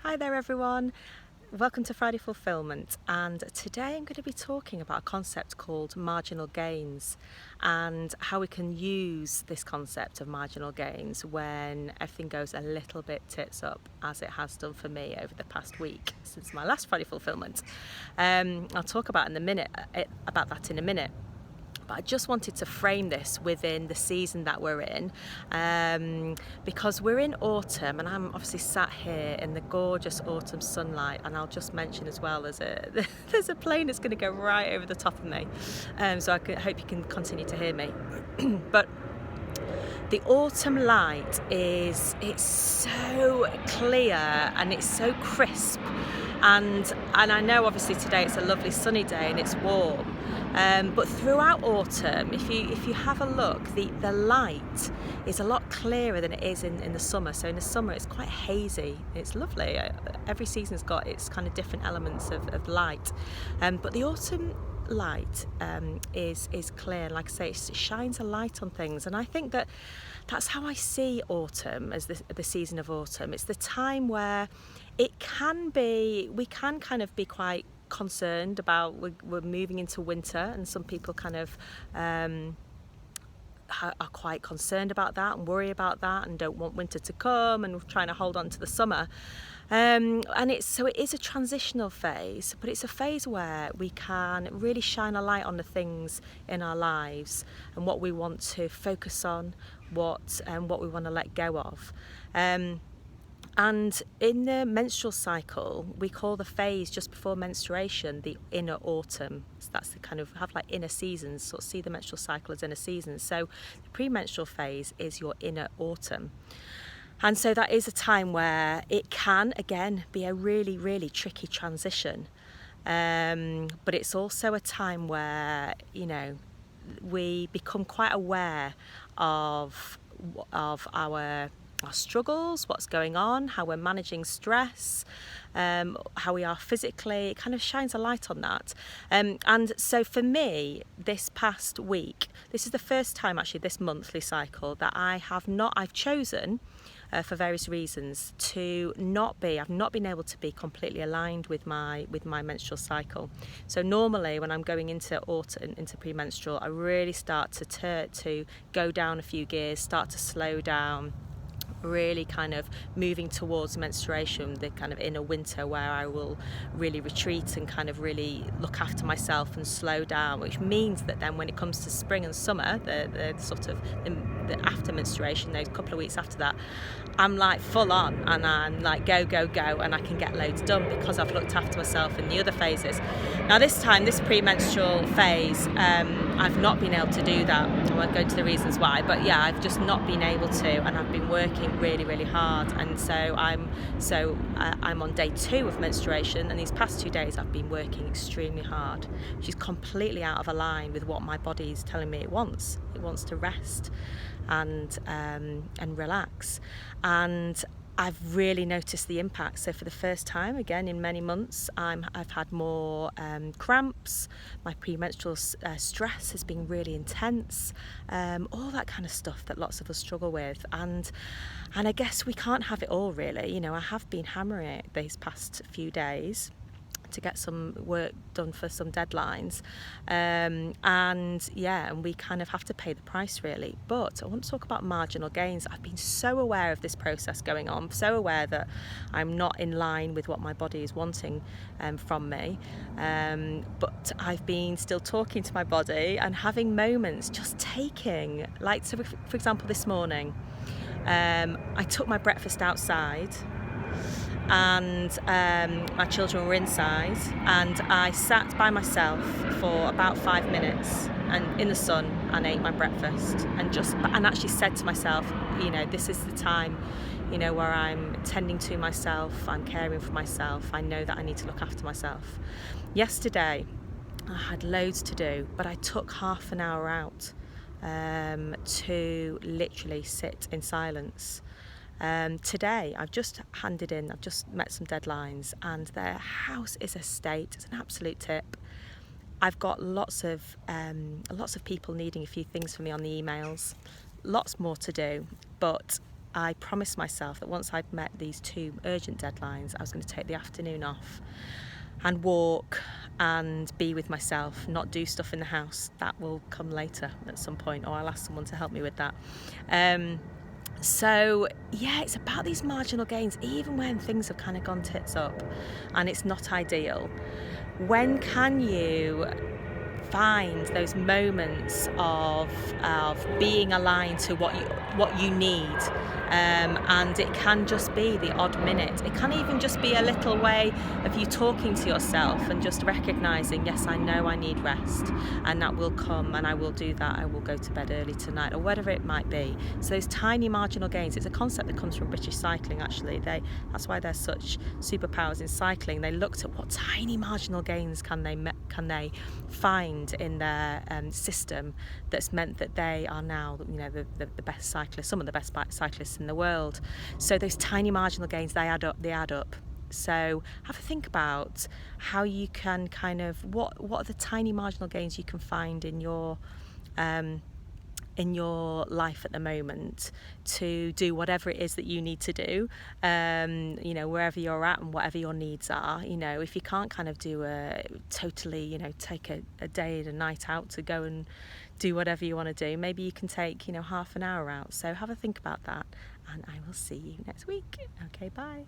Hi there everyone, welcome to Friday Fulfillment, and today I'm going to be talking about a concept called marginal gains and how we can use this concept of marginal gains when everything goes a little bit tits up, as it has done for me over the past week since my last Friday Fulfillment. I'll talk about that in a minute. But I just wanted to frame this within the season that we're in, because we're in autumn and I'm obviously sat here in the gorgeous autumn sunlight, and I'll just mention as well there's a plane that's going to go right over the top of me, so I hope you can continue to hear me. But the autumn light it's so clear and it's so crisp, and I know obviously today it's a lovely sunny day and it's warm, but throughout autumn, if you have a look, the light is a lot clearer than it is in the summer. So in the summer it's quite hazy. It's lovely. Every season's got its kind of different elements of light, but the autumn light is clear. Like I say, it shines a light on things, and I think that's how I see autumn, as the season of autumn. It's the time where we can kind of be quite concerned about we're moving into winter, and some people kind of are quite concerned about that and worry about that and don't want winter to come and trying to hold on to the summer. And it is a transitional phase, but it's a phase where we can really shine a light on the things in our lives and what we want to focus on, what we want to let go of. And in the menstrual cycle, we call the phase just before menstruation the inner autumn. So that's the kind of have like inner seasons, sort of see the menstrual cycle as inner seasons. So the premenstrual phase is your inner autumn. And so that is a time where it can, again, be a really, really tricky transition. But it's also a time where, we become quite aware of our struggles, what's going on, how we're managing stress, how we are physically. It kind of shines a light on that. And so for me, this past week, this is the first time actually this monthly cycle that I've chosen for various reasons I've not been able to be completely aligned with my menstrual cycle. So normally when I'm going into autumn, into premenstrual, I really start to go down a few gears, start to slow down, really kind of moving towards menstruation, the kind of inner winter where I will really retreat and kind of really look after myself and slow down, which means that then when it comes to spring and summer, the sort of the after menstruation, those couple of weeks after that, I'm like full on and I'm like go, and I can get loads done because I've looked after myself in the other phases. Now this premenstrual phase, I've not been able to do that. I won't go into the reasons why, but yeah, I've just not been able to, and I've been working really, really hard, and so I'm on day 2 of menstruation, and these past 2 days I've been working extremely hard, which is completely out of line with what my body is telling me it wants. It wants to rest and relax, and I've really noticed the impact. So for the first time again in many months, I've had more cramps. My premenstrual stress has been really intense, all that kind of stuff that lots of us struggle with, and I guess we can't have it all really. I have been hammering it these past few days to get some work done for some deadlines, and we kind of have to pay the price really. But I want to talk about marginal gains. I've been so aware of this process going on, so aware that I'm not in line with what my body is wanting from me, but I've been still talking to my body and having moments just taking, like, so for example this morning, I took my breakfast outside, and my children were inside, and I sat by myself for about 5 minutes and in the sun and ate my breakfast, and actually said to myself, this is the time where I'm tending to myself, I'm caring for myself, I know that I need to look after myself. Yesterday I had loads to do, but I took half an hour out to literally sit in silence. Today I've just met some deadlines, and their house is a state. It's an absolute tip. I've got lots of people needing a few things from me on the emails, lots more to do, but I promised myself that once I'd met these 2 urgent deadlines, I was going to take the afternoon off and walk and be with myself, not do stuff in the house. That will come later at some point, or I'll ask someone to help me with that. So yeah, it's about these marginal gains, even when things have kind of gone tits up and it's not ideal. When can you find those moments of being aligned to what you need, and it can just be the odd minute. It can even just be a little way of you talking to yourself and just recognizing, yes, I know I need rest, and that will come, and I will do that. I will go to bed early tonight, or whatever it might be. So those tiny marginal gains, it's a concept that comes from British cycling, actually. That's why they're such superpowers in cycling. They looked at what tiny marginal gains can they find in their system that's meant that they are now, the best cyclists, some of the best cyclists in the world. So those tiny marginal gains, they add up. So have a think about how you can kind of, what are the tiny marginal gains you can find in your life at the moment to do whatever it is that you need to do, wherever you're at and whatever your needs are. If you can't kind of do take a day and a night out to go and do whatever you want to do, maybe you can take, half an hour out. So have a think about that, and I will see you next week. Okay, bye.